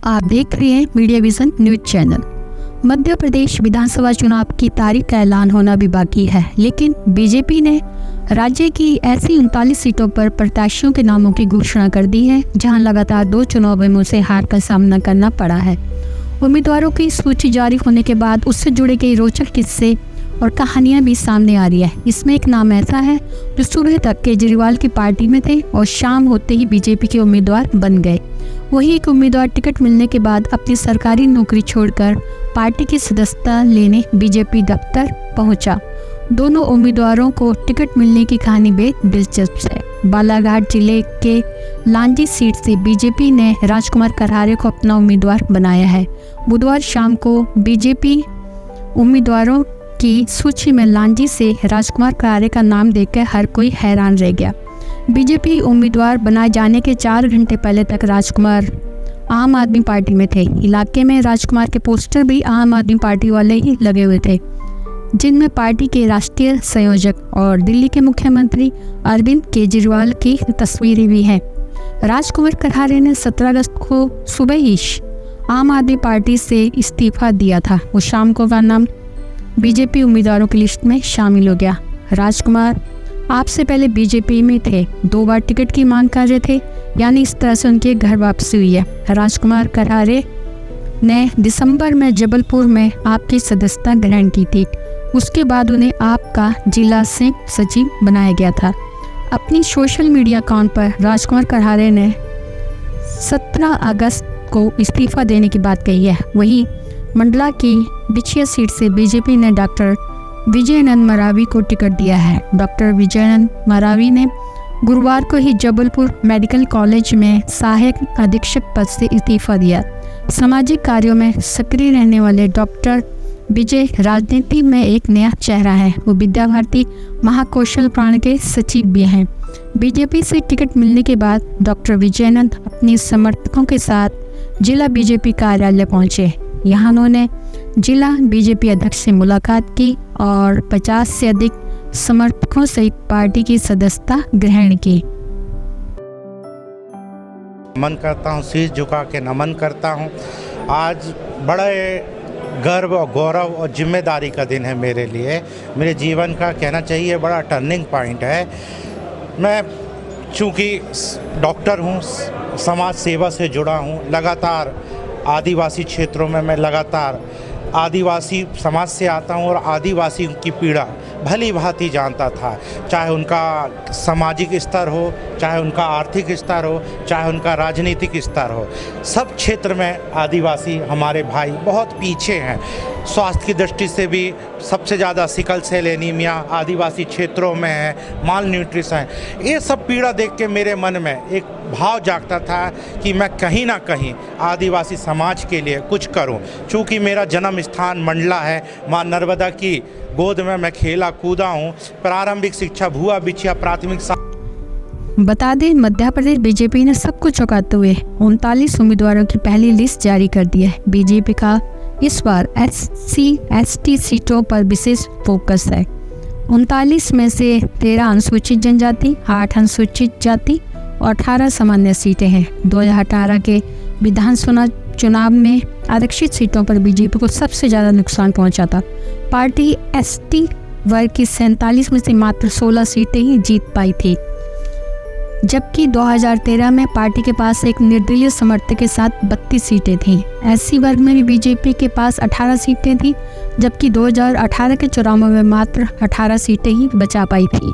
आप देख रहे हैं media vision news channel. Madhya Pradesh विधानसभा चुनाव की तारीख का ऐलान होना भी बाकी है, लेकिन बीजेपी ने राज्य की ऐसी 39 सीटों पर प्रत्याशियों के नामों की घोषणा कर दी है, जहां लगातार 2 चुनावों में उसे हार का सामना करना पड़ा है। उम्मीदवारों की सूची जारी होने के बाद उससे जुड़े कई रोचक किस्से और कहानियां भी सामने आ रही है। इसमें एक नाम ऐसा है जो सुबह तक केजरीवाल की पार्टी में थे और शाम होते ही बीजेपी के उम्मीदवार बन गए। वही एक उम्मीदवार टिकट मिलने के बाद अपनी सरकारी नौकरी छोड़कर पार्टी की सदस्यता लेने बीजेपी दफ्तर पहुंचा। दोनों उम्मीदवारों को टिकट मिलने की कहानी बेहद दिलचस्प है। बालाघाट जिले के लांजी सीट से बीजेपी ने राजकुमार करारे को अपना उम्मीदवार बनाया है। बुधवार शाम को बीजेपी उम्मीदवारों की सूची में लांजी से राजकुमार करारे का नाम देखकर हर कोई हैरान रह गया। बीजेपी उम्मीदवार बनाए जाने के 4 घंटे पहले तक राजकुमार आम आदमी पार्टी में थे। इलाके में राजकुमार के पोस्टर भी आम आदमी पार्टी वाले ही लगे हुए थे, जिनमें पार्टी के राष्ट्रीय संयोजक और दिल्ली के मुख्यमंत्री अरविंद केजरीवाल की तस्वीरें भी हैं। राजकुमार करारे ने 17 अगस्त को सुबह ही आम आदमी पार्टी से इस्तीफा दिया था। वो शाम को का नाम बीजेपी उम्मीदवारों की लिस्ट में शामिल हो गया। राजकुमार आपसे पहले बीजेपी में थे, 2 बार टिकट की मांग कर रहे थे, यानी इस तरह से उनके घर वापसी हुई है। राजकुमार करारे ने दिसंबर में जबलपुर में आपकी सदस्यता ग्रहण की थी। उसके बाद उन्हें आपका जिला सचिव बनाया गया था। अपनी सोशल मीडिया अकाउंट पर राजकुमार करारे ने 17 अगस्त को इस्तीफा देने की बात कही है। वहीं मंडला की बिछिया सीट से बीजेपी ने डॉक्टर विजयानंद मरावी को टिकट दिया है। डॉक्टर विजयानंद मरावी ने गुरुवार को ही जबलपुर मेडिकल कॉलेज में सहायक अधीक्षक पद से इस्तीफा दिया। सामाजिक कार्यों में सक्रिय रहने वाले डॉक्टर विजय राजनीति में एक नया चेहरा है। वो विद्या भारती महाकौशल प्राण के सचिव भी हैं। बीजेपी से टिकट मिलने के बाद डॉक्टर विजयानंद अपने समर्थकों के साथ जिला बीजेपी कार्यालय पहुंचे। यहाँ उन्होंने जिला बीजेपी अध्यक्ष से मुलाकात की और 50 से अधिक समर्थकों सहित पार्टी की सदस्यता ग्रहण की। नमन करता हूँ, शीश झुका के नमन करता हूँ। आज बड़े गर्व और गौरव और जिम्मेदारी का दिन है मेरे लिए। मेरे जीवन का कहना चाहिए बड़ा टर्निंग पॉइंट है। मैं चूँकि डॉक्टर हूँ, समाज सेवा से जुड़ा हूँ, लगातार आदिवासी क्षेत्रों में मैं लगातार आदिवासी समाज से आता हूँ और आदिवासी की पीड़ा भली भांति जानता था। चाहे उनका सामाजिक स्तर हो, चाहे उनका आर्थिक स्तर हो, चाहे उनका राजनीतिक स्तर हो, सब क्षेत्र में आदिवासी हमारे भाई बहुत पीछे हैं। स्वास्थ्य की दृष्टि से भी सबसे ज़्यादा सिकल सेल एनीमिया आदिवासी क्षेत्रों में है, माल न्यूट्रिशन। ये सब पीड़ा देख के मेरे मन में एक भाव जागता था कि मैं कहीं ना कहीं आदिवासी समाज के लिए कुछ करूं। चूँकि मेरा जन्म स्थान मंडला है, माँ नर्मदा की गोद में मैं खेला कूदा हूं। प्रारंभिक शिक्षा भुआ बिछिया प्राथमिक। बता दें, मध्य प्रदेश बीजेपी ने सबको चौंकाते हुए 39 उम्मीदवारों की पहली लिस्ट जारी कर दी है। बीजेपी का इस बार SC/ST सीटों पर विशेष फोकस है। 39 में से 13 अनुसूचित जनजाति, 8 अनुसूचित जाति और 18 सामान्य सीटें हैं। 2018 के विधानसभा चुनाव में आरक्षित सीटों पर बीजेपी को सबसे ज़्यादा नुकसान पहुंचा था। पार्टी ST वर्ग की 47 में से मात्र 16 सीटें ही जीत पाई थी, जबकि 2013 में पार्टी के पास एक निर्दलीय समर्थक के साथ 32 सीटें थीं। SC वर्ग में भी बीजेपी के पास 18 सीटें थीं, जबकि 2018 के चुनाव में मात्र 18 सीटें ही बचा पाई थी।